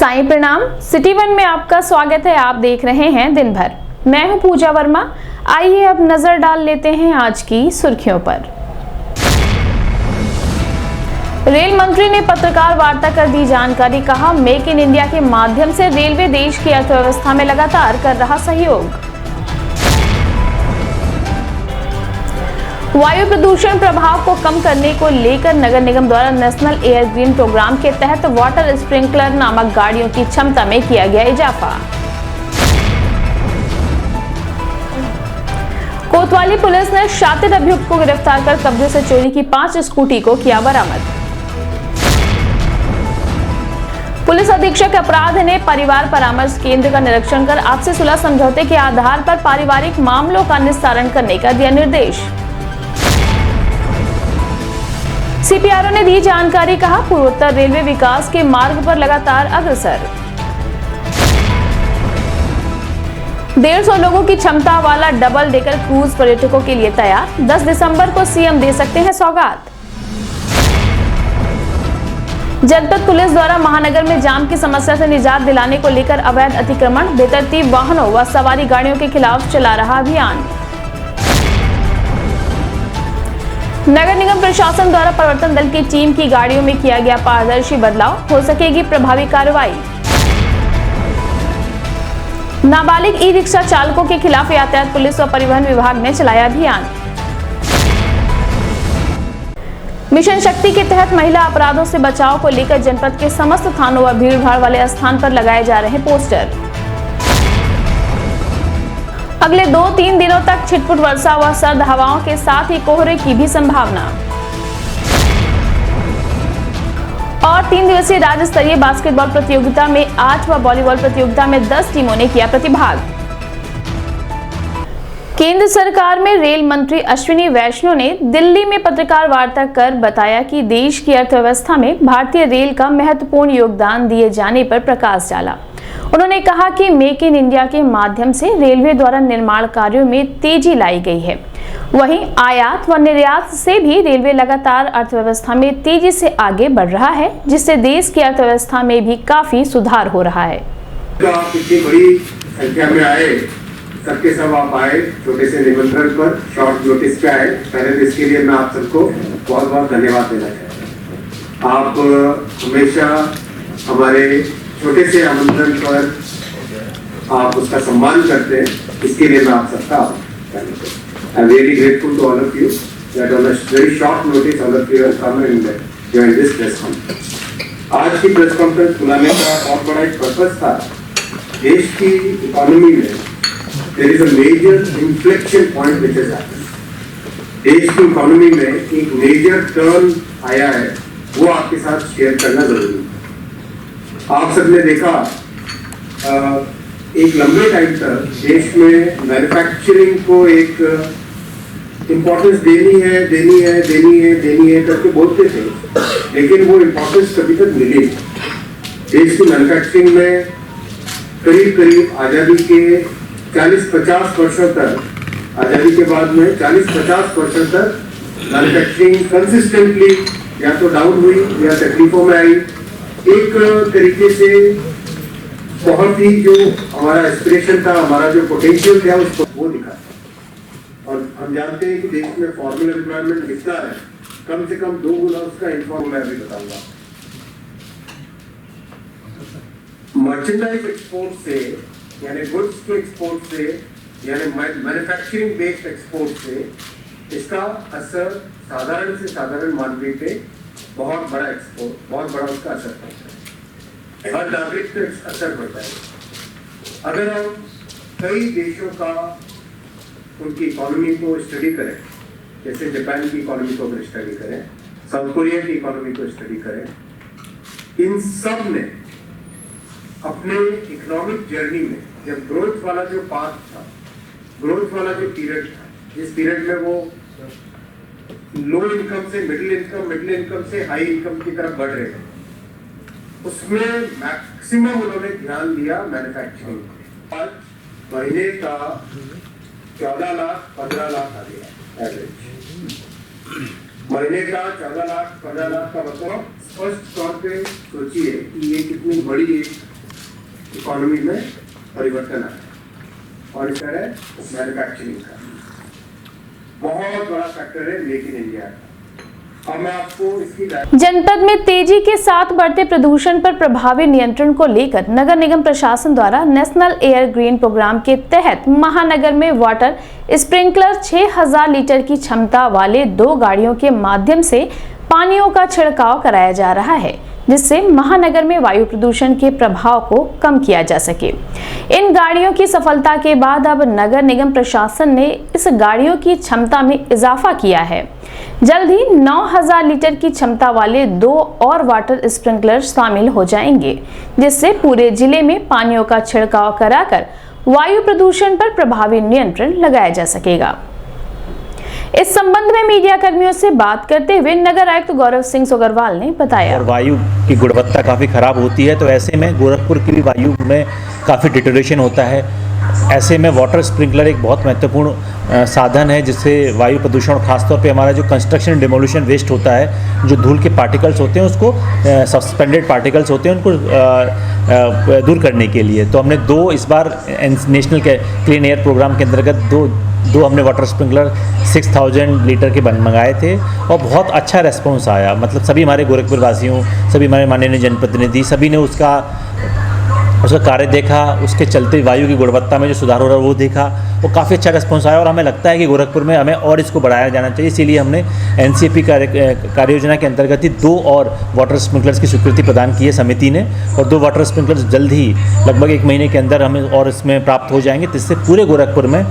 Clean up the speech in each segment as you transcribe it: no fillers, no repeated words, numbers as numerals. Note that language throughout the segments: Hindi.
साईं प्रणाम। सिटी वन में आपका स्वागत है। आप देख रहे हैं दिन भर। मैं हूं पूजा वर्मा। आइए अब नजर डाल लेते हैं आज की सुर्खियों पर। रेल मंत्री ने पत्रकार वार्ता कर दी जानकारी। कहा, मेक इन इंडिया के माध्यम से रेलवे देश की अर्थव्यवस्था में लगातार कर रहा सहयोग। वायु प्रदूषण प्रभाव को कम करने को लेकर नगर निगम द्वारा नेशनल एयर ग्रीन प्रोग्राम के तहत वाटर स्प्रिंकलर नामक गाड़ियों की क्षमता में किया गया इजाफा। कोतवाली पुलिस ने शातिर अभियुक्त को गिरफ्तार कर कब्जे से चोरी की 5 स्कूटी को किया बरामद। पुलिस अधीक्षक अपराध ने परिवार परामर्श केंद्र का निरीक्षण कर आपसी सुलह समझौते के आधार पर पारिवारिक मामलों का निस्तारण करने का दिया निर्देश। सीपीआरओ ने दी जानकारी। कहा, पूर्वोत्तर रेलवे विकास के मार्ग पर लगातार अग्रसर। 150 लोगों की क्षमता वाला डबल डेकर क्रूज पर्यटकों के लिए तैयार। 10 दिसंबर को सीएम दे सकते हैं सौगात। जनपद पुलिस द्वारा महानगर में जाम की समस्या से निजात दिलाने को लेकर अवैध अतिक्रमण, बेतरतीब वाहनों व सवारी गाड़ियों के खिलाफ चला रहा अभियान। नगर निगम प्रशासन द्वारा प्रवर्तन दल की टीम की गाड़ियों में किया गया पारदर्शी बदलाव। हो सकेगी प्रभावी कार्रवाई। नाबालिग ई रिक्शा चालकों के खिलाफ यातायात पुलिस व परिवहन विभाग ने चलाया अभियान। मिशन शक्ति के तहत महिला अपराधों से बचाव को लेकर जनपद के समस्त थानों व भीड़ भाड़ वाले स्थान पर लगाए जा रहे पोस्टर। अगले 2-3 दिनों तक छिटपुट वर्षा व सर्द हवाओं के साथ ही कोहरे की भी संभावना। और 3 दिवसीय राज्य स्तरीय बास्केटबॉल प्रतियोगिता में 8 व वॉलीबॉल प्रतियोगिता में 10 टीमों ने किया प्रतिभाग। केंद्र सरकार में रेल मंत्री अश्विनी वैष्णव ने दिल्ली में पत्रकार वार्ता कर बताया कि देश की अर्थव्यवस्था में भारतीय रेल का महत्वपूर्ण योगदान दिए जाने पर प्रकाश डाला। उन्होंने कहा कि मेक इन इंडिया के माध्यम से रेलवे द्वारा निर्माण कार्यों में तेजी लाई गई है। वहीं आयात व निर्यात से भी रेलवे लगातार अर्थव्यवस्था में तेजी से आगे बढ़ रहा है, जिससे देश की अर्थव्यवस्था में भी काफी सुधार हो रहा है। आप इतनी बड़ी संख्या में आए, सबके सब आप आए, छोटे से निमंत्रण पर शॉर्ट नोटिस पे आए। पहले तो इसके लिए मैं आप सबको बहुत बहुत धन्यवाद देना चाहता हूँ। आप हमेशा हमारे छोटे से आमंत्रण पर आप उसका सम्मान करते हैं, इसके लिए मैं आप सबका I am really grateful to all of you that on a very short notice all of you have come and join this press conference. आज की प्रेस कॉन्फ्रेंस बुलाने का बहुत बड़ा एक पर्पस था। देश की इकोनॉमी में there is a major inflection point which has happened. देश की इकोनॉमी में एक मेजर टर्न आया है, वो आपके साथ शेयर करना जरूरी है। आप सबने देखा एक लंबे टाइम तक देश में मैन्युफैक्चरिंग को एक इम्पोर्टेंस देनी है करके बोलते थे, लेकिन वो इम्पोर्टेंस कभी तक मिली नहीं। देश की मैन्युफैक्चरिंग में करीब आज़ादी के 40-50 वर्षों तक, आज़ादी के बाद में 40-50 वर्षों तक मैन्युफैक्चरिंग कंसिस्टेंटली या तो डाउन हुई या तकलीफों में आई। एक तरीके से बहुत ही जो हमारा एस्पिरेशन था, हमारा जो पोटेंशियल था, उसको वो दिखा। और हम जानते हैं कि देश में फॉर्मल एम्प्लॉयमेंट दिखता है, कम से कम 2 गुना उसका इन्फॉर्मल मैं भी बताऊंगा। मर्चेंडाइज एक्सपोर्ट से, यानी गुड्स के एक्सपोर्ट से, यानी मैन्युफैक्चरिंग बेस्ड एक्सपोर्ट से, इसका असर साधारण से साधारण मानवीय पे बहुत बड़ा उसका असर पड़ता है। हर नागरिक पे असर पड़ता है। अगर हम कई देशों का उनकी इकोनॉमी को स्टडी करें, जैसे जापान की इकोनॉमी को अगर स्टडी करें, साउथ कोरिया की इकोनॉमी को स्टडी करें, इन सब ने अपने इकोनॉमिक जर्नी में जब ग्रोथ वाला जो पाथ था, ग्रोथ वाला जो पीरियड था, जिस पीरियड में वो लो इनकम से मिडिल इनकम से हाई इनकम की तरफ बढ़ रहे हैं, उसमें मैक्सिमम उन्होंने ध्यान दिया मैन्युफैक्चरिंग। महीने का 14 लाख 15 लाख आ गया एवरेज। महीने का 14 लाख 15 लाख का मतलब स्पष्ट तौर पे सोचिए कि ये कितनी बड़ी इकोनॉमी में परिवर्तन आया और इसका है मैन्युफैक्चरिंग का बहुत बड़ा फैक्टर है मेक इन इंडिया का। अब मैं आपको इसकी जनपद में तेजी के साथ बढ़ते प्रदूषण पर प्रभावी नियंत्रण को लेकर नगर निगम प्रशासन द्वारा नेशनल एयर ग्रीन प्रोग्राम के तहत महानगर में वाटर स्प्रिंकलर 6000 लीटर की क्षमता वाले 2 गाड़ियों के माध्यम से पानियों का छिड़काव कराया जा रहा है, जिससे महानगर में वायु प्रदूषण के प्रभाव को कम किया जा सके। इन गाड़ियों की सफलता के बाद अब नगर निगम प्रशासन ने इस गाड़ियों की क्षमता में इजाफा किया है। जल्द ही 9000 लीटर की क्षमता वाले 2 और वाटर स्प्रिंकलर शामिल हो जाएंगे, जिससे पूरे जिले में पानियों का छिड़काव कराकर वायु प्रदूषण पर प्रभावी नियंत्रण लगाया जा सकेगा। इस संबंध में मीडिया कर्मियों से बात करते हुए नगर आयुक्त गौरव सिंह सोगरवाल ने बताया, और वायु की गुणवत्ता काफ़ी ख़राब होती है, तो ऐसे में गोरखपुर की भी वायु में काफ़ी डिटोरेशन होता है। ऐसे में वाटर स्प्रिंकलर एक बहुत महत्वपूर्ण साधन है, जिससे वायु प्रदूषण, खासतौर पे हमारा जो कंस्ट्रक्शन डिमोलिशन वेस्ट होता है, जो धूल के पार्टिकल्स होते हैं, उसको सस्पेंडेड पार्टिकल्स होते हैं, उनको दूर करने के लिए तो हमने 2 इस बार नेशनल क्लीन एयर प्रोग्राम के अंतर्गत दो हमने वाटर स्प्रिंकलर 6000 लीटर के मंगाए थे और बहुत अच्छा रेस्पॉन्स आया। मतलब सभी हमारे गोरखपुर वासियों, सभी हमारे माननीय जनप्रतिनिधि, सभी ने उसका कार्य देखा, उसके चलते वायु की गुणवत्ता में जो सुधार हो रहा है वो देखा, वो काफ़ी अच्छा रिस्पॉन्स आया और हमें लगता है कि गोरखपुर में हमें और इसको बढ़ाया जाना चाहिए। इसीलिए हमने एनसीपी कार्य योजना के अंतर्गत ही 2 और वाटर स्प्रिंकलर्स की स्वीकृति प्रदान की है समिति ने, और 2 वाटर स्प्रिंकलर्स जल्द ही लगभग 1 महीने के अंदर हमें और इसमें प्राप्त हो जाएंगे, जिससे पूरे गोरखपुर में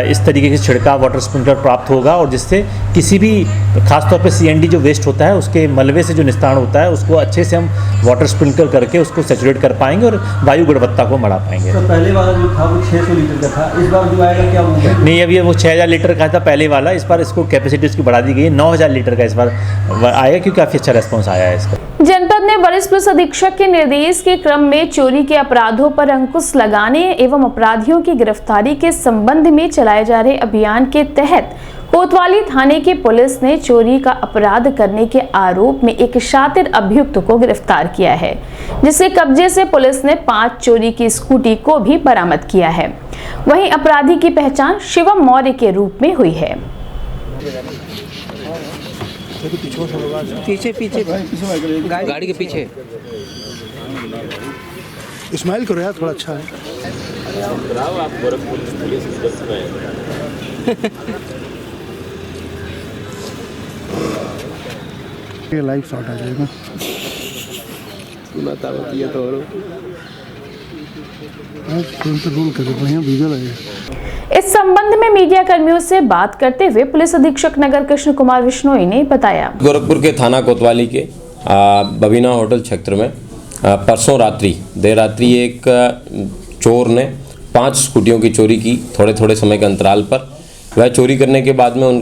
इस तरीके के छिड़काव वाटर स्प्रिंकलर प्राप्त होगा और जिससे किसी भी, खासतौर पर CND जो वेस्ट होता है उसके मलबे से जो निस्तारण होता है उसको अच्छे से हम वाटर स्प्रिंकलर करके उसको सैचुरेट कर पाएंगे और वायु गुणवत्ता को बढ़ा पाएंगे। तो पहले वाला जो था वो 600 लीटर का था, इस बार जो आएगा क्या वो है? नहीं, अभी वो 6000 लीटर का था पहले वाला, इस बार इसको कैपेसिटी उसकी बढ़ा दी गई है, 9000 लीटर का इस बार आएगा, क्योंकि काफ़ी अच्छा रेस्पॉन्स आया है इसका। जनपद ने वरिष्ठ पुलिस अधीक्षक के निर्देश के क्रम में चोरी के अपराधों पर अंकुश लगाने एवं अपराधियों की गिरफ्तारी के संबंध में चलाए जा रहे अभियान के तहत कोतवाली थाने की पुलिस ने चोरी का अपराध करने के आरोप में एक शातिर अभियुक्त को गिरफ्तार किया है, जिसके कब्जे से पुलिस ने 5 चोरी की स्कूटी को भी बरामद किया है। वहीं अपराधी की पहचान शिवम मौर्य के रूप में हुई है। पीछे गाड़ी के पीछे स्माइल करो यार, थोड़ा अच्छा है। ये लाइव शॉट आ जाएगा। रोल कर बढ़िया वीडियो लगेगा। इस संबंध में मीडिया कर्मियों से बात करते हुए पुलिस अधीक्षक नगर कृष्ण कुमार विश्नोई ने बताया, गोरखपुर के थाना कोतवाली के बबीना होटल क्षेत्र में परसों देर रात्रि एक चोर ने 5 स्कूटियों की चोरी की थोड़े थोड़े समय के अंतराल पर। वह चोरी करने के बाद में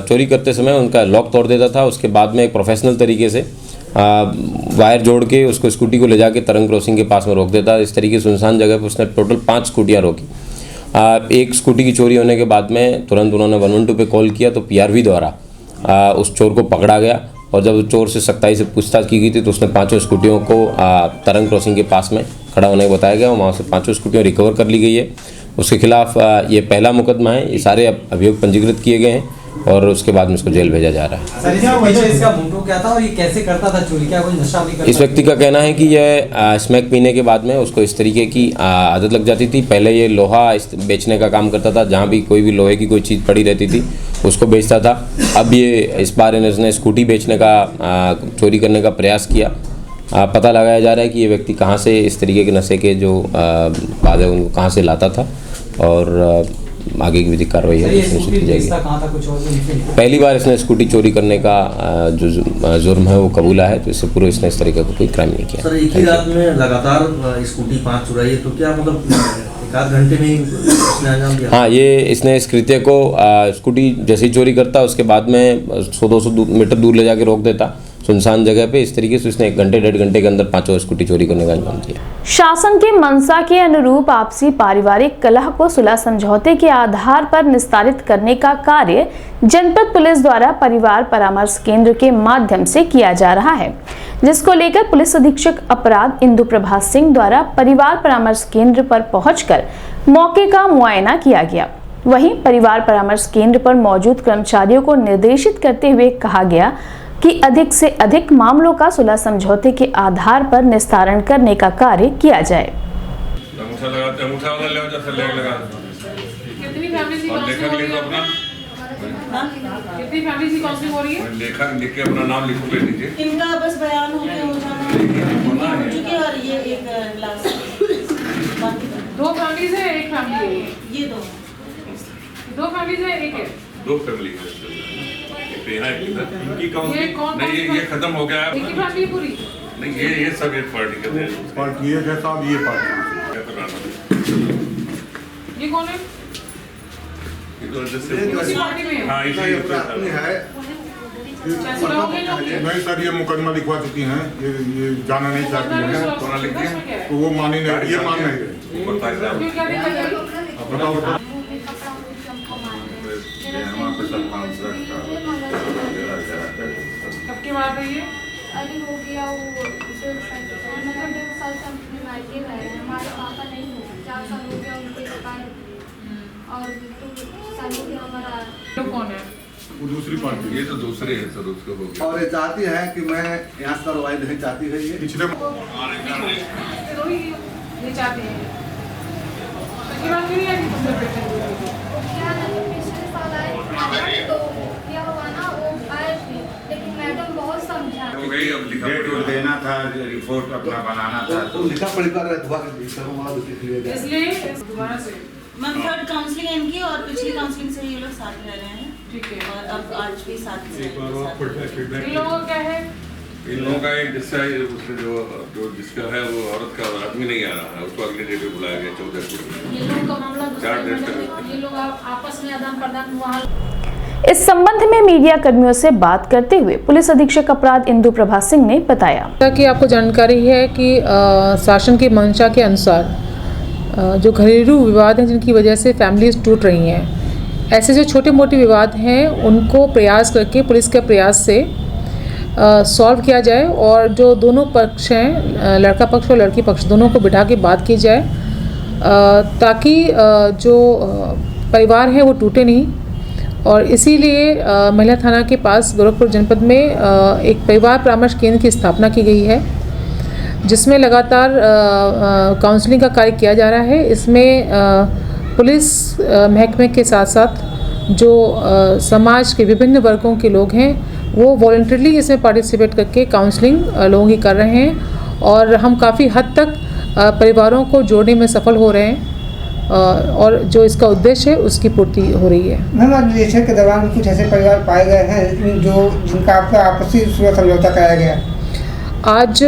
चोरी करते समय उनका लॉक तोड़ देता था। उसके बाद में एक प्रोफेशनल तरीके से वायर जोड़ के उसको स्कूटी को ले जाके तरंग क्रॉसिंग के पास में रोक देता। इस तरीके सुनसान जगह पर उसने टोटल 5 स्कूटियाँ रोकी। एक स्कूटी की चोरी होने के बाद में तुरंत उन्होंने 112 पे कॉल किया तो PRV द्वारा उस चोर को पकड़ा गया और जब चोर से सख्ताई से पूछताछ की गई थी तो उसने 5 स्कूटियों को तरंग क्रॉसिंग के पास में खड़ा होने को बताया गया और वहाँ से 5 स्कूटियाँ रिकवर कर ली गई है। उसके खिलाफ ये पहला मुकदमा है। ये सारे अभियोग पंजीकृत किए गए हैं और उसके बाद में इसको जेल भेजा जा रहा है। इसका मोटो क्या था और ये कैसे करता था चोरी? क्या कोई नशा भी करता? इस व्यक्ति का कहना है कि यह स्मैक पीने के बाद में उसको इस तरीके की आदत लग जाती थी। पहले ये लोहा बेचने का काम करता था, जहाँ भी कोई भी लोहे की कोई चीज़ पड़ी रहती थी उसको बेचता था। अब ये इस बार इसने स्कूटी बेचने का चोरी करने का प्रयास किया। पता लगाया जा रहा है कि ये व्यक्ति कहाँ से इस तरीके के नशे के जो बाद है उनको कहाँ से लाता था और आगे की विधिक कार्रवाई है सुनिश्चित की जाएगी। पहली बार इसने स्कूटी चोरी करने का जो जुर्म है वो कबूला है, तो इससे पूर्व इसने इस तरीके का कोई क्राइम नहीं किया। सर, एक ही रात में लगातार स्कूटी 5 चुराई है, तो क्या मतलब 1 घंटे में ही इसने अंजाम दिया? हाँ, ये इसने इस कृत्य को स्कूटी जैसे ही चोरी करता उसके बाद में 100-200 मीटर दूर ले जाके रोक देता सुनसान जगह पे। इस तरीके से उसने 1 घंटे 1.5 घंटे के अंदर 5 स्कूटी चोरी करने का अंजाम दिया। शासन की मंशा के अनुरूप आपसी पारिवारिक कलह को सुलह समझौते के आधार पर निस्तारित करने का कार्य जनपद पुलिस द्वारा परिवार परामर्श केंद्र के माध्यम से किया जा रहा है, जिसको लेकर पुलिस अधीक्षक अपराध इंदु प्रभा सिंह द्वारा परिवार परामर्श केंद्र पर पहुंचकर मौके का मुआयना किया गया। वहीं परिवार परामर्श केंद्र पर मौजूद कर्मचारियों को निर्देशित करते हुए कहा गया कि अधिक से अधिक मामलों का सुलह समझौते के आधार पर निस्तारण करने का कार्य किया जाए। कितनी फैमिली की काउंसलिंग हो रही है? लेखक लिख के अपना नाम लिखो ले लीजिए। इनका बस बयान हो चुके और ये एक लास्ट दो फैमिलीज है, एक फैमिली है, ये दो फैमिलीज है, एक है, दो फैमिली है। इनकी काउंसलिंग नहीं, ये खत्म हो गया है। एक ही फैमिली पूरी नहीं, ये सब एक पार्टी के पार्टी है जैसा अब ये पार्टी। ये कौन है? हाँ, नहीं सर, ये मुकदमा लिखवा चुकी हैं, ये जाना नहीं चाहती हैं, तो वो मानी नहीं, ये मान नहीं रहे। बताओ कब की बात है ये? अरे हो गया वो 1.5 साल से हम अपने मायके रह रहे हैं। हमारे पापा नहीं हो, 4 साल हो गया उनके दुकान और 2 साल हो गया हमारा। तो कौन है? वो दूसरी पार्टी, ये तो दूसरे है सर, उसको हो गया। और ये चाहती है कि मैं यहाँ से कार्रवाई नहीं चाहती है, ये पिछले ये चाहते हैं पिछली बार क्यों नहीं आई तुम क्या पिछले साल आए तो क्या हुआ ना, वो आए थे लेकिन मैडम बहुत समझा। डेट देना था, रिपोर्ट अपना बनाना था, तो लिखा पढ़ा इसलिए दोबारा से मैम थर्ड काउंसलिंग इनकी और पिछली काउंसलिंग से ये लोग साथ रह रहे हैं। ठीक है। और अब आज भी साथ से इन लोगों का क्या है? इन लोगों का एक हिस्सा जो जिसका है वो औरत का आदमी नहीं आ रहा है, उसको अगले डेट पे बुलाया गया 14 को। ये लोगों का मामला दूसरा ये लोग आपस में आदान प्रदान हुआ। इस संबंध में मीडिया कर्मियों से बात करते हुए पुलिस अधीक्षक अपराध इंदु प्रभा सिंह ने बताया कि आपको जानकारी है कि शासन की मंशा के अनुसार जो घरेलू विवाद हैं जिनकी वजह से फैमिलीज टूट रही हैं, ऐसे जो छोटे मोटे विवाद हैं उनको प्रयास करके पुलिस के प्रयास से सॉल्व किया जाए और जो दोनों पक्ष हैं, लड़का पक्ष और लड़की पक्ष, दोनों को बिठा के बात की जाए ताकि जो परिवार है वो टूटे नहीं। और इसीलिए महिला थाना के पास गोरखपुर जनपद में एक परिवार परामर्श केंद्र की स्थापना की गई है, जिसमें लगातार काउंसलिंग का कार्य किया जा रहा है। इसमें पुलिस महकमे के साथ साथ जो समाज के विभिन्न वर्गों के लोग हैं वो वॉलंटरीली इसमें पार्टिसिपेट करके काउंसलिंग लोगों की कर रहे हैं और हम काफ़ी हद तक परिवारों को जोड़ने में सफल हो रहे हैं और जो इसका उद्देश्य है उसकी पूर्ति हो रही है। मैम अधिवेशन के दौरान कुछ ऐसे परिवार पाए गए हैं जिनका आपका आपसी सुलह समझौता कराया गया? आज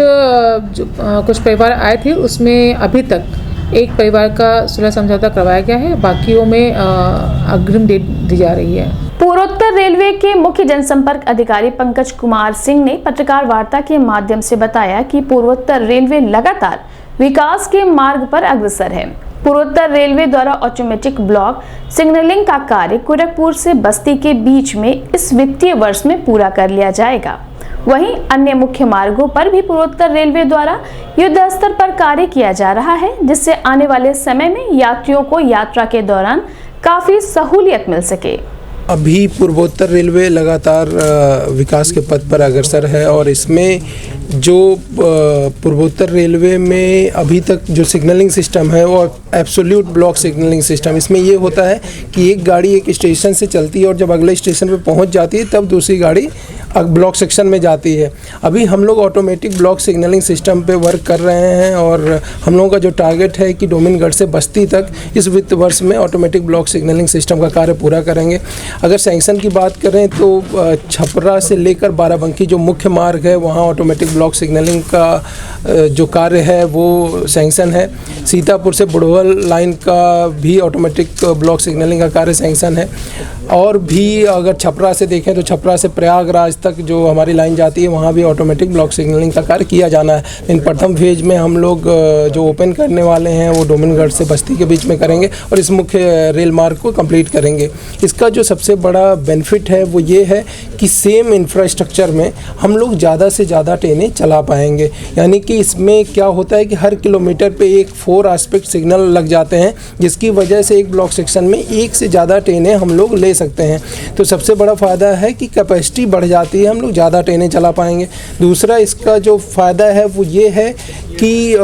जो कुछ परिवार आए थे उसमें अभी तक एक परिवार का सुलह समझौता करवाया गया है, बाकियों में अग्रिम डेट दी जा रही है। पूर्वोत्तर रेलवे के मुख्य जनसंपर्क अधिकारी पंकज कुमार सिंह ने पत्रकार वार्ता के माध्यम से बताया कि पूर्वोत्तर रेलवे लगातार विकास के मार्ग पर अग्रसर है। पूर्वोत्तर रेलवे द्वारा ऑटोमेटिक ब्लॉक सिग्नलिंग का कार्य गोरखपुर से बस्ती के बीच में इस वित्तीय वर्ष में पूरा कर लिया जाएगा। वहीं अन्य मुख्य मार्गों पर भी पूर्वोत्तर रेलवे द्वारा युद्ध स्तर पर कार्य किया जा रहा है, जिससे आने वाले समय में यात्रियों को यात्रा के दौरान काफी सहूलियत मिल सके। अभी पूर्वोत्तर रेलवे लगातार विकास के पथ पर अग्रसर है और इसमें जो पूर्वोत्तर रेलवे में अभी तक जो सिग्नलिंग सिस्टम है वो एब्सोल्यूट ब्लॉक सिग्नलिंग सिस्टम। इसमें ये होता है कि एक गाड़ी एक स्टेशन से चलती है और जब अगले स्टेशन पे पहुंच जाती है तब दूसरी गाड़ी ब्लॉक सेक्शन में जाती है। अभी हम लोग ऑटोमेटिक ब्लॉक सिग्नलिंग सिस्टम पे वर्क कर रहे हैं और हम लोगों का जो टारगेट है कि डोमिनगढ़ से बस्ती तक इस वित्त वर्ष में ऑटोमेटिक ब्लॉक सिग्नलिंग सिस्टम का कार्य पूरा करेंगे। अगर सैंक्शन की बात करें तो छपरा से लेकर बाराबंकी जो मुख्य मार्ग है वहाँ ऑटोमेटिक ब्लॉक सिग्नलिंग का जो कार्य है वो सैंक्शन है। सीतापुर से बुढ़वल लाइन का भी ऑटोमेटिक ब्लॉक सिग्नलिंग का कार्य सैंक्शन है। और भी अगर छपरा से देखें तो छपरा से प्रयागराज तक जो हमारी लाइन जाती है वहाँ भी ऑटोमेटिक ब्लॉक सिग्नलिंग का कार्य किया जाना है। इन प्रथम फेज में हम लोग जो ओपन करने वाले हैं वो डोमिनगढ़ से बस्ती के बीच में करेंगे और इस मुख्य रेल मार्ग को कंप्लीट करेंगे। इसका जो सबसे बड़ा बेनिफिट है वो ये है कि सेम इंफ्रास्ट्रक्चर में हम लोग ज़्यादा से ज़्यादा ट्रेनें चला पाएंगे। यानी कि इसमें क्या होता है कि हर किलोमीटर पे एक 4 एस्पेक्ट सिग्नल लग जाते हैं, जिसकी वजह से एक ब्लॉक सेक्शन में एक से ज़्यादा ट्रेनें हम लोग ले सकते हैं। तो सबसे बड़ा फ़ायदा है कि कैपेसिटी बढ़ जाती है, हम लोग ज़्यादा ट्रेनें चला पाएंगे। दूसरा इसका जो फ़ायदा है वो ये है कि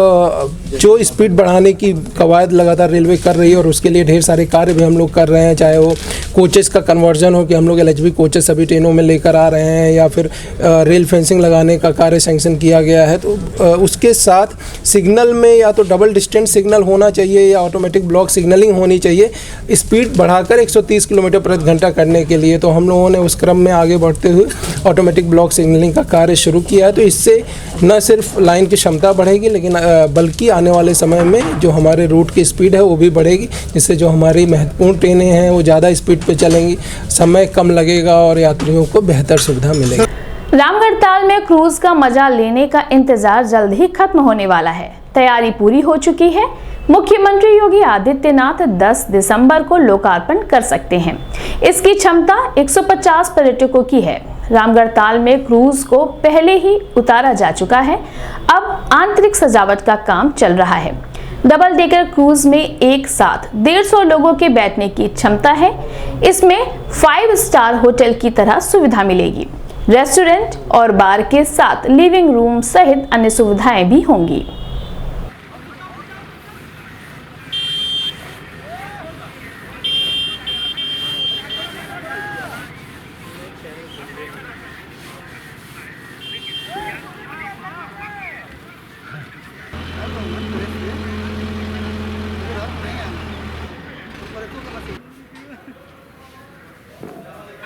जो स्पीड बढ़ाने की कवायद लगातार रेलवे कर रही है और उसके लिए ढेर सारे कार्य भी हम लोग कर रहे हैं, चाहे वो कोचेस का कन्वर्जन हो कि हम लोग LHB कोचेस सभी ट्रेनों में लेकर आ रहे हैं, या फिर रेल फेंसिंग लगाने का कार्य सैंक्शन किया गया है। तो उसके साथ सिग्नल में या तो डबल डिस्टेंस सिग्नल होना चाहिए या ऑटोमेटिक ब्लॉक सिग्नलिंग होनी चाहिए, स्पीड बढ़ाकर 130 किलोमीटर प्रति घंटा करने के लिए। तो हम लोगों ने उस क्रम में आगे बढ़ते हुए ऑटोमेटिक ब्लॉक सिग्नलिंग का कार्य शुरू किया है। तो इससे न सिर्फ लाइन की क्षमता बढ़ेगी, लेकिन बल्कि आने वाले समय में जो हमारे रूट की स्पीड है वो भी बढ़ेगी, जिससे जो हमारी महत्वपूर्ण ट्रेनें हैं वो ज़्यादा स्पीड पे चलेंगी, समय कम लगेगा और यात्रियों को बेहतर सुविधा मिलेगी। रामगढ़ताल में क्रूज का मजा लेने का इंतजार जल्द ही खत्म होने वाला है। तैयारी पूरी हो चुकी है। मुख्यमंत्री योगी आदित्यनाथ 10 दिसंबर को लोकार्पण कर सकते हैं। इसकी क्षमता 150 पर्यटकों की है। रामगढ़ताल में क्रूज को पहले ही उतारा जा चुका है। अब आंतरिक सजावट का काम चल रहा है। डबल डेकर क्रूज में एक साथ 150 लोगों के बैठने की क्षमता है। इसमें 5 स्टार होटल की तरह सुविधा मिलेगी। रेस्टोरेंट और बार के साथ लिविंग रूम सहित अन्य सुविधाएं भी होंगी।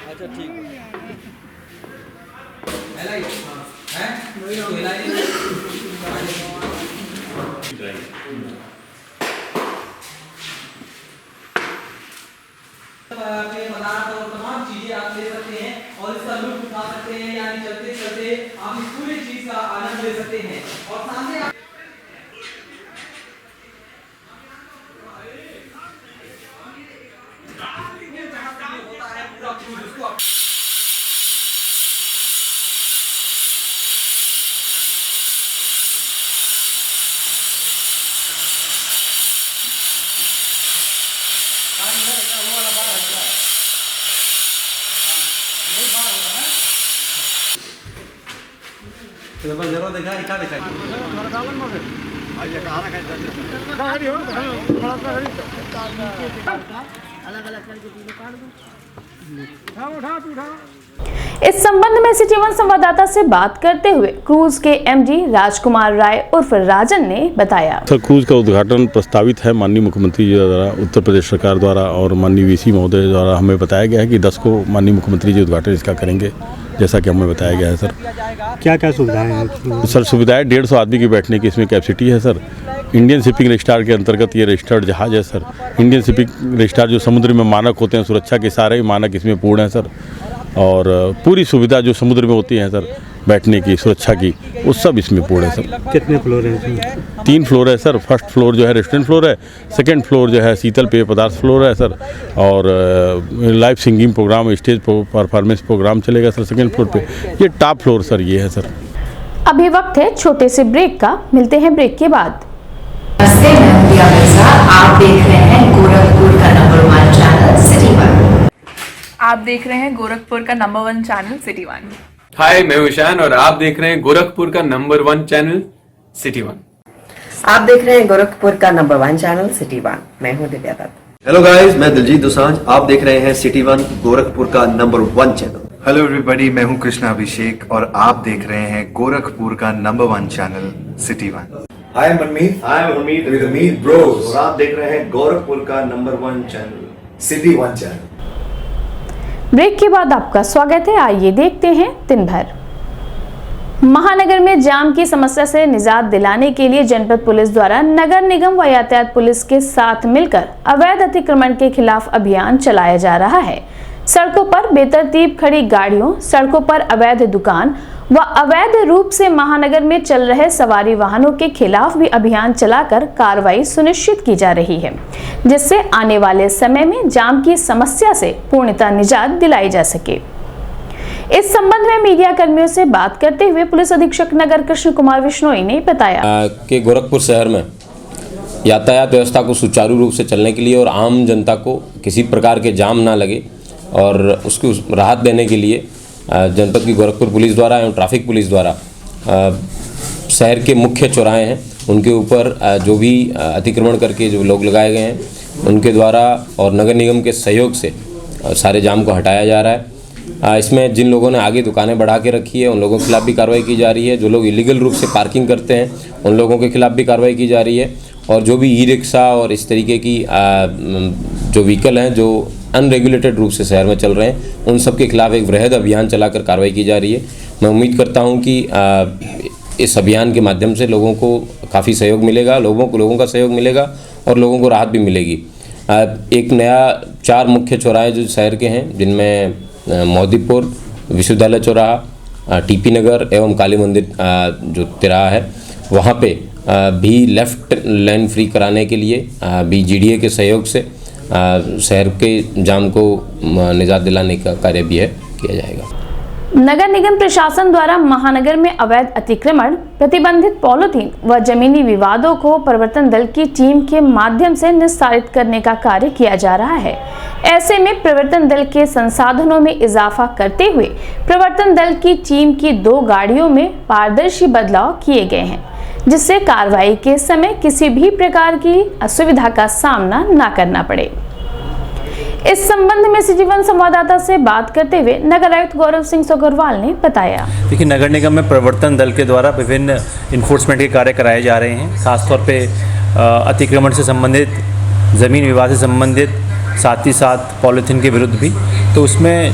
अच्छा ठीक तमाम चीजें आप ले सकते हैं और इसका लुत्फ उठा सकते हैं। यानी चलते चलते आप इस पूरी चीज का आनंद ले सकते हैं। और सामने आप होता है पूरा क्रूज, उसको जरूर देखा क्या देखा इस संबंध में सिटी वन संवाददाता से बात करते हुए क्रूज के MD राजकुमार राय उर्फ राजन ने बताया। सर, क्रूज का उद्घाटन प्रस्तावित है माननीय मुख्यमंत्री जी द्वारा, उत्तर प्रदेश सरकार द्वारा और माननीय VC महोदय द्वारा हमें बताया गया है कि 10 को माननीय मुख्यमंत्री जी उद्घाटन इसका करेंगे, जैसा कि हमें बताया गया है। सर, क्या क्या सुविधाएं हैं? सर, सुविधाएं 150 आदमी की बैठने की इसमें कैपेसिटी है। सर, इंडियन शिपिंग रजिस्ट्रार के अंतर्गत ये रजिस्टर्ड जहाज है। सर, इंडियन शिपिंग रजिस्ट्रार जो समुद्र में मानक होते हैं, सुरक्षा के सारे ही मानक इसमें पूर्ण हैं। सर, और पूरी सुविधा जो समुद्र में होती है सर, बैठने की, सुरक्षा की, वो सब इसमें पूर्ण है। सर, कितने फ्लोर हैं? 3 फ्लोर है सर। फर्स्ट फ्लोर जो है रेस्टोरेंट फ्लोर है, सेकंड फ्लोर जो है शीतल पेय पदार्थ फ्लोर है सर, और live singing programme, stage performance programme चलेगा सर सेकंड फ्लोर पे। ये टॉप फ्लोर सर ये है सर। अभी वक्त है छोटे से ब्रेक का, मिलते हैं ब्रेक के बाद। आप देख रहे हैं गोरखपुर का नंबर 1 चैनल सिटी वन। आप देख रहे हैं गोरखपुर का नंबर 1 चैनल सिटी वन। हाय, मैं ईशान और आप देख रहे हैं गोरखपुर का नंबर 1 चैनल सिटी वन। आप देख रहे हैं गोरखपुर का नंबर 1 चैनल सिटी वन। मैं हूं दिव्या दत्त। हेलो गाइस, मैं दिलजीत दोसांझ। आप देख रहे हैं सिटी वन, गोरखपुर का नंबर 1 चैनल। हेलो एवरीबॉडी, मैं हूं कृष्णा अभिषेक और आप देख रहे हैं गोरखपुर का number 1 channel city one. Hi, I'm Manmeet। Hi, I'm Amit with Amit Bros। और आप देख रहे हैं गोरखपुर का number 1 channel city one channel. Break के बाद आपका स्वागत है। आइए देखते हैं दिन भर। महानगर में जाम की समस्या से निजात दिलाने के लिए जनपद पुलिस द्वारा नगर निगम व यातायात पुलिस के साथ मिलकर अवैध अतिक्रमण के खिलाफ अभियान चलाया जा रहा है। सड़कों पर बेतरतीब खड़ी गाड़ियों, सड़कों पर अवैध दुकान व अवैध रूप से महानगर में चल रहे सवारी वाहनों के खिलाफ भी अभियान चलाकर कार्रवाई सुनिश्चित की जा रही है, जिससे आने वाले समय में जाम की समस्या से पूर्णतः निजात दिलाई जा सके। इस संबंध में मीडिया कर्मियों से बात करते हुए पुलिस अधीक्षक नगर कृष्ण कुमार विश्नोई ने बताया कि गोरखपुर शहर में यातायात व्यवस्था को सुचारू रूप से चलने के लिए और आम जनता को किसी प्रकार के जाम ना लगे और उसको राहत देने के लिए जनपद की गोरखपुर पुलिस द्वारा एवं ट्रैफिक पुलिस द्वारा शहर के मुख्य चौराहे हैं उनके ऊपर जो भी अतिक्रमण करके जो लोग लगाए गए हैं उनके द्वारा और नगर निगम के सहयोग से सारे जाम को हटाया जा रहा है। इसमें जिन लोगों ने आगे दुकानें बढ़ा के रखी है उन लोगों के खिलाफ भी कार्रवाई की जा रही है। जो लोग इलीगल रूप से पार्किंग करते हैं उन लोगों के खिलाफ भी कार्रवाई की जा रही है। और जो भी ई रिक्शा और इस तरीके की जो व्हीकल हैं जो अनरेगुलेटेड रूप से शहर में चल रहे हैं उन सब के खिलाफ एक वृहद अभियान चलाकर कार्रवाई की जा रही है। मैं उम्मीद करता हूं कि इस अभियान के माध्यम से लोगों को काफ़ी सहयोग मिलेगा, लोगों का सहयोग मिलेगा और लोगों को राहत भी मिलेगी। एक नया 4 मुख्य चौराहे जो शहर के हैं जिनमें मोदीपुर, विश्वविद्यालय चौराहा, टीपी नगर एवं काली मंदिर जो तिराहा है वहाँ पे भी लेफ़्ट लेन फ्री कराने के लिए भी जीडीए के सहयोग से शहर के जाम को निजात दिलाने का कार्य भी है किया जाएगा। नगर निगम प्रशासन द्वारा महानगर में अवैध अतिक्रमण, प्रतिबंधित पॉलीथीन व जमीनी विवादों को प्रवर्तन दल की टीम के माध्यम से निस्तारित करने का कार्य किया जा रहा है। ऐसे में प्रवर्तन दल के संसाधनों में इजाफा करते हुए प्रवर्तन दल की टीम की 2 गाड़ियों में पारदर्शी बदलाव किए गए हैं जिससे कार्रवाई के समय किसी भी प्रकार की असुविधा का सामना न करना पड़े। इस संबंध में सिटी-1 संवाददाता से बात करते हुए नगर आयुक्त गौरव सिंह सोगरवाल ने बताया। देखिए, नगर निगम में प्रवर्तन दल के द्वारा विभिन्न इन्फोर्समेंट के कार्य कराए जा रहे हैं। खासतौर पे अतिक्रमण से संबंधित, ज़मीन विवाद से संबंधित, साथ ही साथ पॉलीथीन के विरुद्ध भी। तो उसमें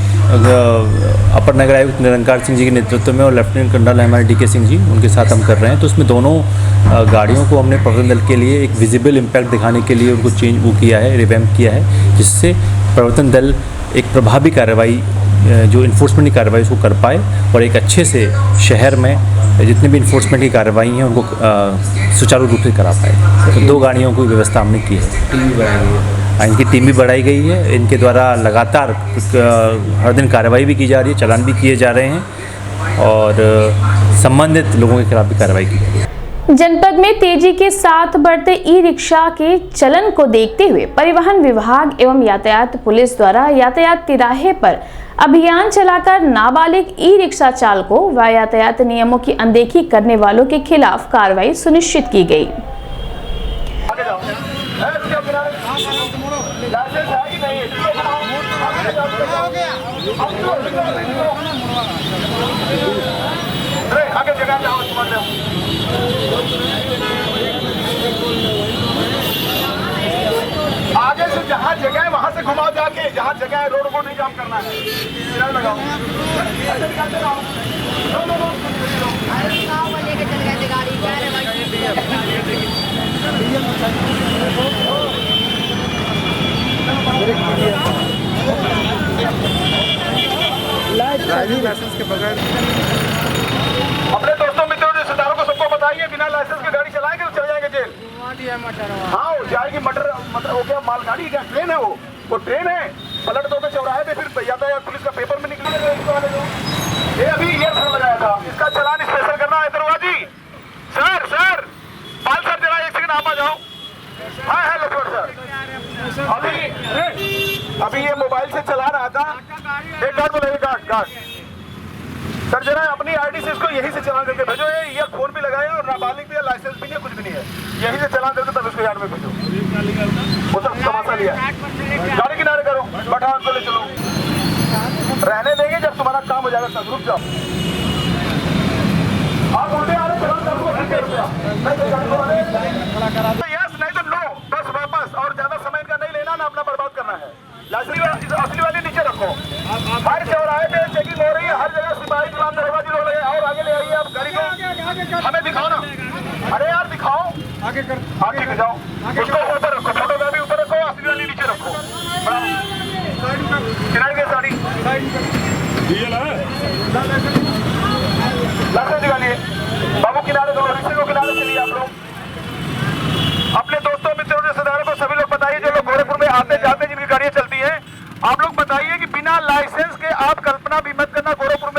अपर नगर आयुक्त निरंकार सिंह जी के नेतृत्व में और लेफ्टिनेंट कर्नल हमारे DK सिंह जी उनके साथ हम कर रहे हैं। तो उसमें दोनों गाड़ियों को हमने प्रवर्तन दल के लिए एक विजिबल इम्पैक्ट दिखाने के लिए उनको किया है, रिवैम्प किया है, जिससे प्रवर्तन दल एक प्रभावी कार्रवाई, जो इन्फोर्समेंट की कार्रवाई उसको कर पाए और एक अच्छे से शहर में जितने भी इन्फोर्समेंट की कार्रवाई हैं उनको सुचारू रूप से करा पाए। तो 2 गाड़ियों की व्यवस्था हमने की है। इनकी टीम भी बढ़ाई गई है। इनके द्वारा लगातार हर दिन कार्रवाई भी की जा रही है, चालान भी किए जा रहे हैं और संबंधित लोगों के खिलाफ भी कार्रवाई की जा रही है। जनपद में तेजी के साथ बढ़ते ई रिक्शा के चलन को देखते हुए परिवहन विभाग एवं यातायात पुलिस द्वारा यातायात तिराहे पर अभियान चलाकर नाबालिग ई रिक्शा चालकों व यातायात नियमों की अनदेखी करने वालों के खिलाफ कार्रवाई सुनिश्चित की गई। आगे से जहाँ जगह है वहाँ से घुमाओ, जाके जहाँ जगह है रोड को नहीं जाम करना है। लगाओ ड्राइविंग लाइसेंस के बगैर अपने दोस्तों मित्रों रिश्तेदारों को सबको बताइए, बिना लाइसेंस की गाड़ी चलाएंगे तो चले जाएंगे जेल। हाँ, हो जाएगी मटर हो गया, मालगाड़ी क्या ट्रेन है? वो ट्रेन है, पलट दोगे चौराहे पे, फिर यातायात पुलिस का पेपर में निकलेगा। ये अभी ईयरफोन लगाया था, इसका चालान स्पेशल करना है। दरवाजी सर पाल सर जरा 1 सेकंड आप आ जाओ। हाँ है लक्ष्मण सर, अभी ये मोबाइल से चला रहा था। एक गार्ड बोलेगा, गार्ड सर जरा अपनी आईडी से इसको यहीं से चलान करके भेजो। ये ईयरफोन भी लगाया और नाबालिग भी है, लाइसेंस भी नहीं है, कुछ भी नहीं है। यहीं से चलान करके तब इसको यार्ड में भेजो। वो सब तमाशा लिया, गाड़ी किनारे करो, बैठा उनको ले चलो। रहने देंगे जब तुम्हारा काम हो जाएगा तब, रुक जाओ। आप उल्टे आ रहे चलान करो, यस नहीं तो नो, बस वापस। और ज्यादा समय इनका नहीं लेना, ना अपना बर्बाद करना है। असली वाली नीचे रखो। हर चौराहे पे चेकिंग हो रही है, हर जगह सिपाही गुलाम दरवाजी लोग लगे। और आगे ले आइए आप गाड़ी को, हमें दिखाओ ना। अरे यार दिखाओ, आगे कर जाओ। उसको ऊपर रखो, फोटोग्राफी ऊपर रखो, असली वाली नीचे रखो। किनारे के साड़ी लाइसेंस निकालिए बाबू, किनारे दो, रिक्शे को किनारे चलिए। आप लोग अपने दोस्तों मित्रों रिश्तेदारों को सभी लोग बताइए, जो लोग गोरखपुर में आते जाते जिनकी गाड़ियां चलती हैं, आप लोग बताइए कि बिना लाइसेंस के आप कल्पना भी मत करना गोरखपुर में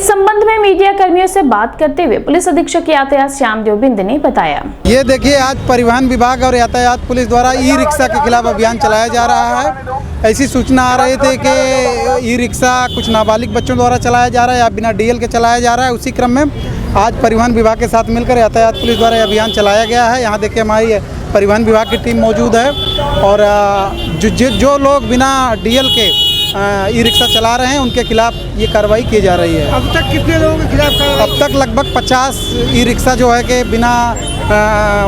संबंध में मीडिया कर्मियों से बात करते हुए पुलिस अधीक्षक यातायात श्यामदेव बिंद ने बताया। ये देखिए, आज परिवहन विभाग और यातायात पुलिस द्वारा ई रिक्शा के खिलाफ अभियान चलाया जा रहा है। ऐसी सूचना आ रही थी कि ई रिक्शा कुछ नाबालिग बच्चों द्वारा चलाया जा रहा है या बिना डीएल के चलाया जा रहा है। उसी क्रम में आज परिवहन विभाग के साथ मिलकर यातायात पुलिस द्वारा यह अभियान चलाया गया है। यहाँ देखिए, हमारी परिवहन विभाग की टीम मौजूद है और जो लोग बिना डीएल के ई रिक्शा चला रहे हैं उनके खिलाफ ये कार्रवाई की जा रही है। अब तक कितने लोगों के खिलाफ? अब तक लगभग 50 ई रिक्शा जो है कि बिना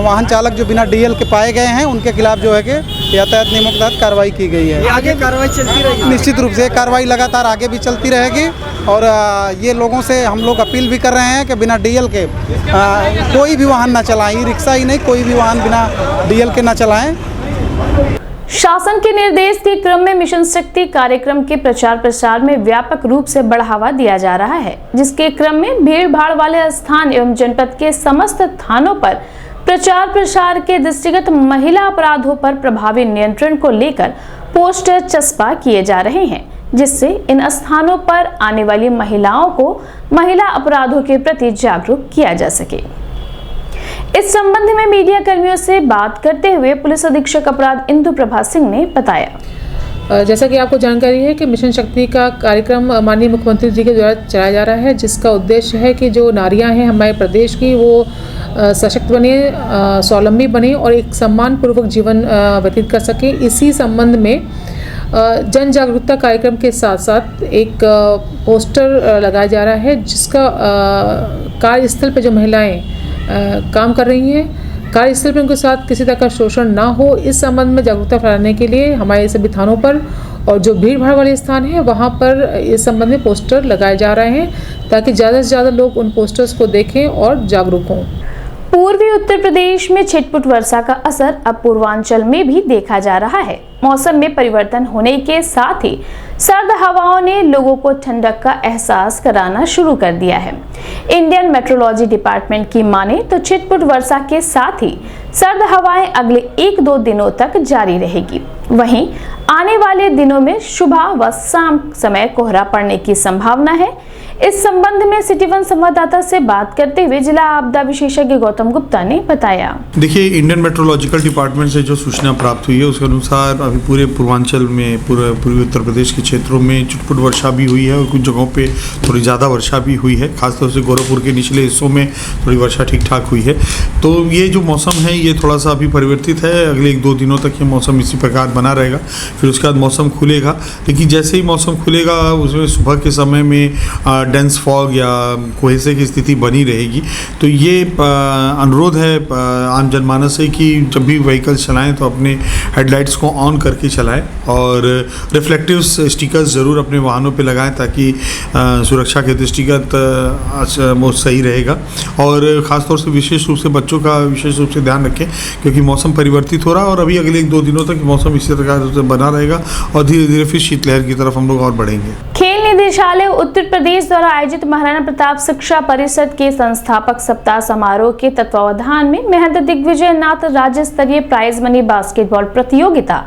वाहन चालक जो बिना डीएल के पाए गए हैं उनके खिलाफ जो है कि यातायात नियमों के तहत कार्रवाई की गई है। आगे कार्रवाई चलती रहेगी? निश्चित रूप से कार्रवाई लगातार आगे भी चलती रहेगी और ये लोगों से हम लोग अपील भी कर रहे हैं कि बिना डीएल के कोई भी वाहन ना चलाएं। ई रिक्शा ही नहीं, कोई भी वाहन बिना डीएल के ना चलाएं। शासन के निर्देश के क्रम में मिशन शक्ति कार्यक्रम के प्रचार प्रसार में व्यापक रूप से बढ़ावा दिया जा रहा है, जिसके क्रम में भीड़ भाड़ वाले स्थान एवं जनपद के समस्त थानों पर प्रचार प्रसार के दृष्टिगत महिला अपराधों पर प्रभावी नियंत्रण को लेकर पोस्टर चस्पा किए जा रहे हैं, जिससे इन स्थानों पर आने वाली महिलाओं को महिला अपराधों के प्रति जागरूक किया जा सके। इस संबंध में मीडिया कर्मियों से बात करते हुए पुलिस अधीक्षक अपराध इंदु प्रभा सिंह ने बताया। जैसा कि आपको जानकारी है कि मिशन शक्ति का कार्यक्रम माननीय मुख्यमंत्री जी के द्वारा चलाया जा रहा है, जिसका उद्देश्य है कि जो नारियां हैं हमारे प्रदेश की वो सशक्त बने, स्वावलंबी बने और एक सम्मानपूर्वक जीवन व्यतीत कर सके। इसी संबंध में जन जागरूकता कार्यक्रम के साथ साथ एक पोस्टर लगाया जा रहा है, जिसका कार्यस्थल पर जो महिलाएं काम कर रही हैं, कार्यस्थल पर उनके साथ किसी तरह का शोषण ना हो, इस संबंध में जागरूकता फैलाने के लिए हमारे सभी थानों पर और जो भीड़ भाड़ वाले स्थान हैं वहाँ पर इस संबंध में पोस्टर लगाए जा रहे हैं, ताकि ज़्यादा से ज़्यादा लोग उन पोस्टर्स को देखें और जागरूक हों। पूर्वी उत्तर प्रदेश में छिटपुट वर्षा का असर अब पूर्वांचल में भी देखा जा रहा है। मौसम में परिवर्तन होने के साथ ही सर्द हवाओं ने लोगों को ठंडक का एहसास कराना शुरू कर दिया है। इंडियन मेट्रोलॉजी डिपार्टमेंट की माने तो छिटपुट वर्षा के साथ ही सर्द हवाएं अगले 1-2 दिनों तक जारी रहेगी। वहीं आने वाले दिनों में सुबह व शाम समय कोहरा पड़ने की संभावना है। इस संबंध में सिटी वन संवाददाता से बात करते हुए जिला आपदा विशेषज्ञ गौतम गुप्ता ने बताया। देखिए, इंडियन मेट्रोलॉजिकल डिपार्टमेंट से जो सूचना प्राप्त हुई है उसके अनुसार अभी पूरे पूर्वांचल में, पूर्वी उत्तर प्रदेश के क्षेत्रों में छिटपुट वर्षा भी हुई है और कुछ जगहों पे थोड़ी ज़्यादा वर्षा भी हुई है। खासतौर से गोरखपुर के निचले हिस्सों में थोड़ी वर्षा ठीक ठाक हुई है। तो ये जो मौसम है ये थोड़ा सा अभी परिवर्तित है। अगले 1-2 दिनों तक ये मौसम इसी प्रकार बना रहेगा, फिर उसके बाद मौसम खुलेगा। लेकिन जैसे ही मौसम खुलेगा उसमें सुबह के समय में डेंस फॉग या कुहेसे की स्थिति बनी रहेगी। तो ये अनुरोध है आम जनमानस से कि जब भी व्हीकल चलाएं तो अपने हेडलाइट्स को ऑन करके चलाएं और रिफ्लेक्टिव स्टिकर्स ज़रूर अपने वाहनों पे लगाएं, ताकि सुरक्षा के दृष्टिगत वो सही रहेगा। और ख़ासतौर से विशेष रूप से बच्चों का विशेष रूप से ध्यान रखें, क्योंकि मौसम परिवर्तित हो रहा है और अभी अगले 1-2 दिनों तक मौसम इसी प्रकार से बना रहेगा और धीरे धीरे फिर शीतलहर की तरफ हम लोग और बढ़ेंगे। खेल निदेशालय उत्तर प्रदेश द्वारा आयोजित महाराणा प्रताप शिक्षा परिषद के संस्थापक सप्ताह समारोह के तत्वावधान में महंत दिग्विजय नाथ राज्य स्तरीय प्राइज मनी बास्केटबॉल प्रतियोगिता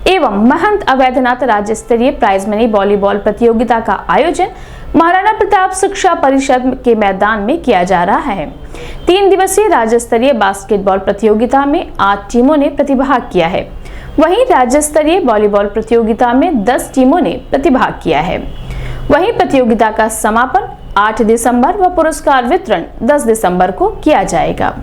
एवं महंत अवैधनाथ राज्य स्तरीय प्राइज मनी वॉलीबॉल प्रतियोगिता का आयोजन महाराणा प्रताप शिक्षा परिषद के मैदान में किया जा रहा है। 3 दिवसीय राज्य स्तरीय बास्केटबॉल प्रतियोगिता में 8 टीमों ने प्रतिभाग किया है। वहीं राज्य स्तरीय वॉलीबॉल प्रतियोगिता में 10 टीमों ने प्रतिभाग किया है। वहीं प्रतियोगिता का समापन 8 दिसंबर व पुरस्कार वितरण 10 दिसंबर को किया जाएगा।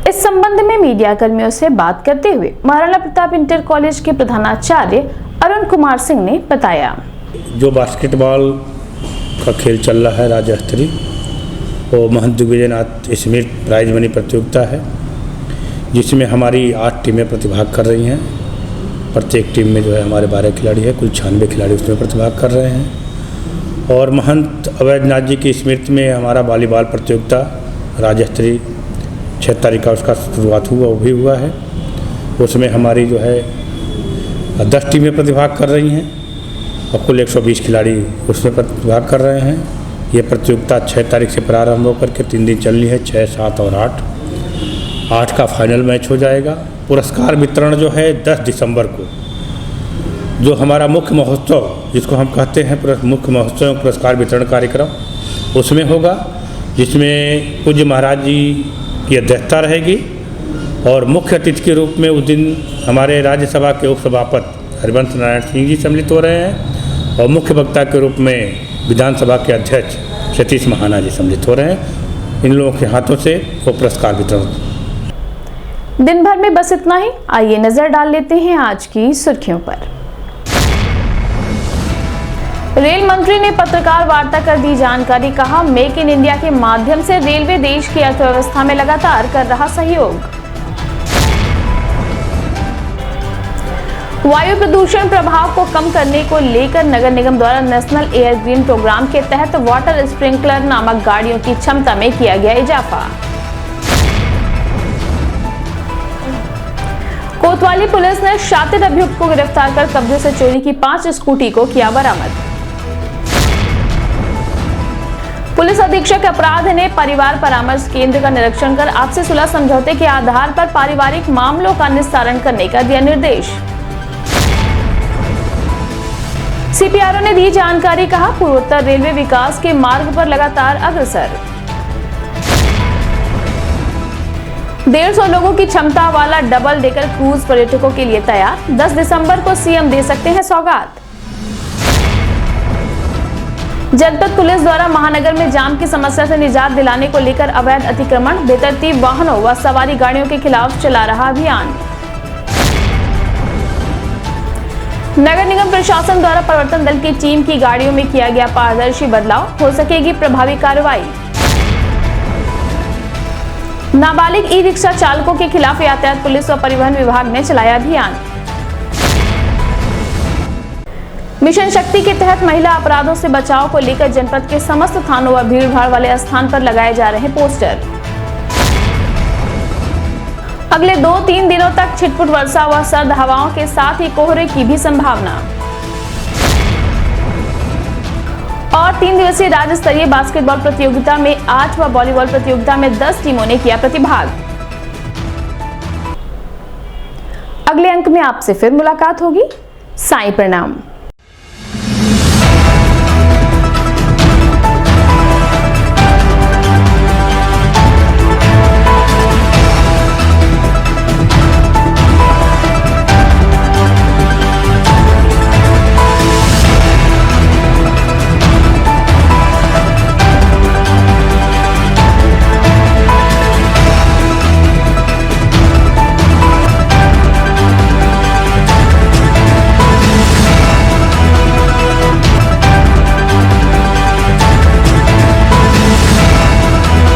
इस संबंध में मीडिया कर्मियों से बात करते हुए महाराणा प्रताप इंटर कॉलेज के प्रधानाचार्य अरुण कुमार सिंह ने बताया। जो बास्केटबॉल का खेल चल रहा है राज्य स्तरीय, वो महंत दिग्विजय नाथ स्मृति प्राइज मनी प्रतियोगिता है, जिसमें हमारी 8 टीमें प्रतिभाग कर रही हैं। प्रत्येक टीम में जो है हमारे 12 खिलाड़ी है, कुल 96 खिलाड़ी उसमें प्रतिभाग कर रहे हैं। और महंत अवैधनाथ जी की स्मृति में हमारा वॉलीबॉल प्रतियोगिता राज्य स्तरीय 6 तारीख का उसका शुरुआत हुआ, वो भी हुआ है। उसमें हमारी जो है 10 टीमें प्रतिभाग कर रही हैं और कुल 120 खिलाड़ी उसमें प्रतिभाग कर रहे हैं। ये प्रतियोगिता 6 तारीख से प्रारंभ होकर के 3 दिन चलनी है, 6, 7 और 8 का फाइनल मैच हो जाएगा। पुरस्कार वितरण जो है 10 दिसंबर को, जो हमारा मुख्य महोत्सव जिसको हम कहते हैं मुख्य महोत्सव पुरस्कार वितरण कार्यक्रम उसमें होगा, जिसमें पूज्य महाराज जी की अध्यक्षता रहेगी और मुख्य अतिथि के रूप में उस दिन हमारे राज्यसभा के उपसभापति हरिवंश नारायण सिंह जी सम्मिलित हो रहे हैं और मुख्य वक्ता के रूप में विधानसभा के अध्यक्ष सतीश महाना जी सम्मिलित हो रहे हैं। इन लोगों के हाथों से वो पुरस्कार वितरण। दिन भर में बस इतना ही। आइए नजर डाल लेते हैं आज की सुर्खियों पर। रेल मंत्री ने पत्रकार वार्ता कर दी जानकारी, कहा मेक इन इंडिया के माध्यम से रेलवे देश की अर्थव्यवस्था में लगातार कर रहा सहयोग। वायु प्रदूषण प्रभाव को कम करने को लेकर नगर निगम द्वारा नेशनल एयर ग्रीन प्रोग्राम के तहत वाटर स्प्रिंकलर नामक गाड़ियों की क्षमता में किया गया इजाफा। कोतवाली पुलिस ने शातिर अभियुक्त को गिरफ्तार कर कब्जे से चोरी की 5 स्कूटी को किया बरामद। पुलिस अधीक्षक अपराध ने परिवार परामर्श केंद्र का निरीक्षण कर आपसी सुलह समझौते के आधार पर पारिवारिक मामलों का निस्तारण करने का दिया निर्देश। सीपीआरओ ने दी जानकारी, कहा पूर्वोत्तर रेलवे विकास के मार्ग पर लगातार अग्रसर। 150 लोगों की क्षमता वाला डबल डेकर क्रूज पर्यटकों के लिए तैयार। 10 दिसंबर को सीएम दे सकते हैं सौगात। जनपद पुलिस द्वारा महानगर में जाम की समस्या से निजात दिलाने को लेकर अवैध अतिक्रमण, बेतरतीब वाहनों व सवारी गाड़ियों के खिलाफ चला रहा अभियान। नगर निगम प्रशासन द्वारा परिवर्तन दल की टीम की गाड़ियों में किया गया पारदर्शी बदलाव, हो सकेगी प्रभावी कार्रवाई। नाबालिग ई रिक्शा चालकों के खिलाफ यातायात पुलिस व परिवहन विभाग ने चलाया अभियान। मिशन शक्ति के तहत महिला अपराधों से बचाव को लेकर जनपद के समस्त थानों व भीड़भाड़ वाले स्थान पर लगाए जा रहे पोस्टर। अगले 2-3 दिनों तक छिटपुट वर्षा व सर्द हवाओं के साथ ही कोहरे की भी संभावना। और 3 दिवसीय राज्य स्तरीय बास्केटबॉल प्रतियोगिता में 8 व वॉलीबॉल प्रतियोगिता में 10 टीमों ने किया प्रतिभाग। अगले अंक में आपसे फिर मुलाकात होगी। साईं प्रणाम।